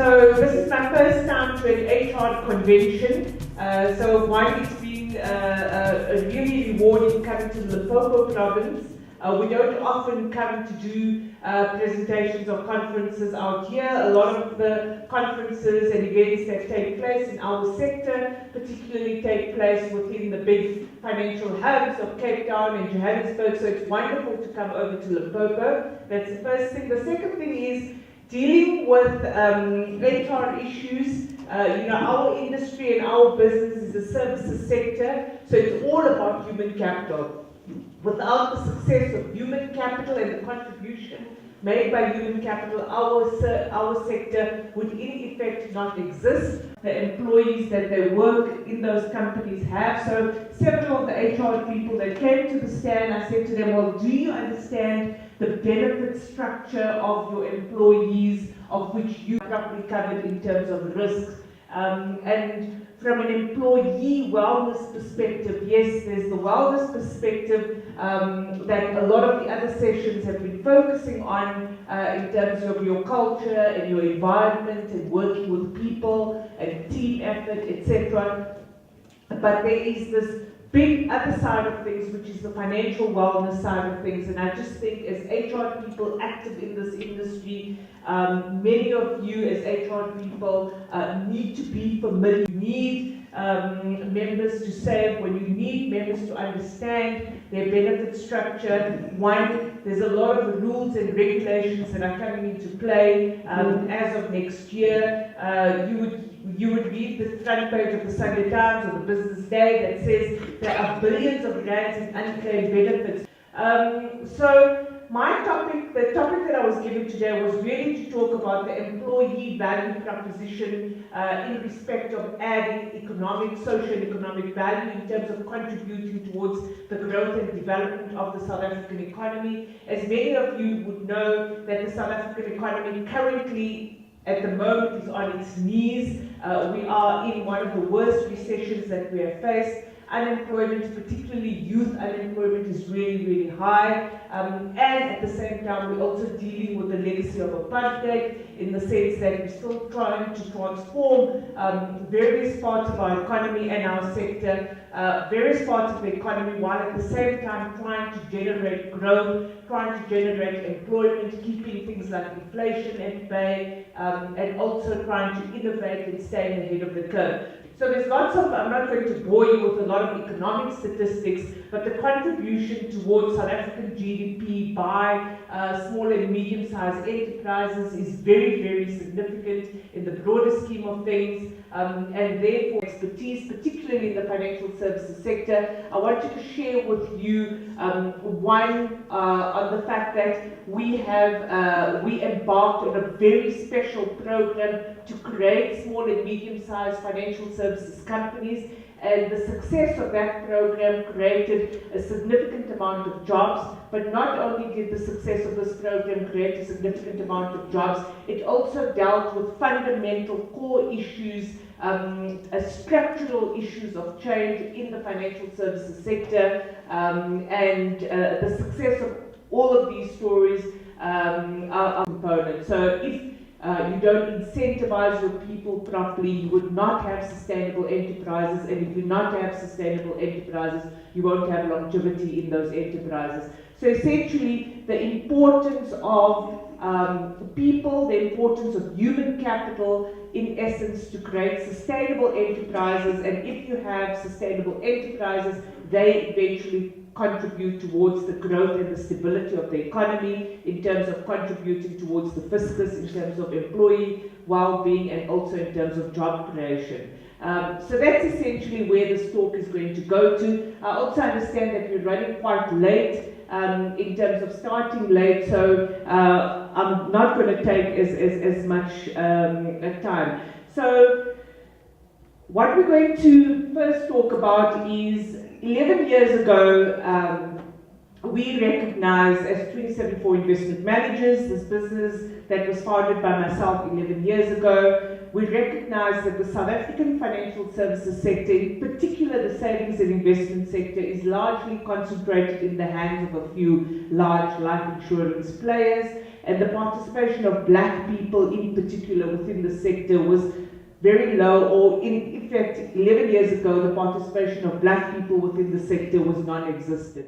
So this is my first time to an HR convention. So while it's been really rewarding coming to the Limpopo province, we don't often come to do presentations or conferences out here. A lot of the conferences and events that take place in our sector particularly take place within the big financial hubs of Cape Town and Johannesburg, so it's wonderful to come over to Limpopo. That's the first thing. The second thing is dealing with HR issues. Our industry and our business is a services sector, so it's all about human capital. Without the success of human capital and the contribution made by human capital, our sector would in effect not exist. The employees that they work in those companies have. So several of the HR people that came to the stand, I said to them, well, do you understand the benefit structure of your employees, of which you probably covered in terms of risks? And from an employee wellness perspective, yes, there's the wellness perspective that a lot of the other sessions have been focusing on in terms of your culture and your environment and working with people and team effort, etc. But there is this big other side of things, which is the financial wellness side of things. And I just think as HR people active in this industry, many of you as HR people need to be familiar. You need members to save, when you need members to understand their benefit structure. One, there's a lot of rules and regulations that are coming into play as of next year. You would read the front page of the Sunday Times or the Business Day that says there are billions of rands in unclaimed benefits. So my topic, the topic that I was given today was really to talk about the employee value proposition in respect of adding social and economic value in terms of contributing towards the growth and development of the South African economy. As many of you would know, that the South African economy currently at the moment is on its knees. We are in one of the worst recessions that we have faced. Unemployment, particularly youth unemployment, is really, really high. And at the same time, we're also dealing with the legacy of apartheid in the sense that we're still trying to transform various parts of our economy and our sector, various parts of the economy, while at the same time trying to generate growth, trying to generate employment, keeping things like inflation at bay, and also trying to innovate and stay ahead of the curve. So there's lots of, I'm not going to bore you with a lot of economic statistics, but the contribution towards South African GDP by small and medium-sized enterprises is very, very significant in the broader scheme of things, and therefore expertise, particularly in the financial services sector. I wanted to share with you one on the fact that we embarked on a very special program to create small and medium-sized financial services companies, and the success of that program created a significant amount of jobs. But not only did the success of this program create a significant amount of jobs, it also dealt with fundamental core issues, structural issues of change in the financial services sector, and the success of all of these stories are components. So if you don't incentivize your people properly, you would not have sustainable enterprises, and if you not have sustainable enterprises, you won't have longevity in those enterprises. So essentially, the importance of people, the importance of human capital, in essence, to create sustainable enterprises, and if you have sustainable enterprises, they eventually contribute towards the growth and the stability of the economy in terms of contributing towards the fiscus, in terms of employee well-being, and also in terms of job creation. So that's essentially where this talk is going to go to. I also understand that we're running quite late in terms of starting late, so I'm not going to take as much time. So what we're going to first talk about is 11 years ago, we recognized as 2074 Investment Managers, this business that was founded by myself 11 years ago, we recognize that the South African financial services sector, in particular the savings and investment sector, is largely concentrated in the hands of a few large life insurance players, and the participation of black people in particular within the sector was very low, or in fact 11 years ago the participation of black people within the sector was non-existent.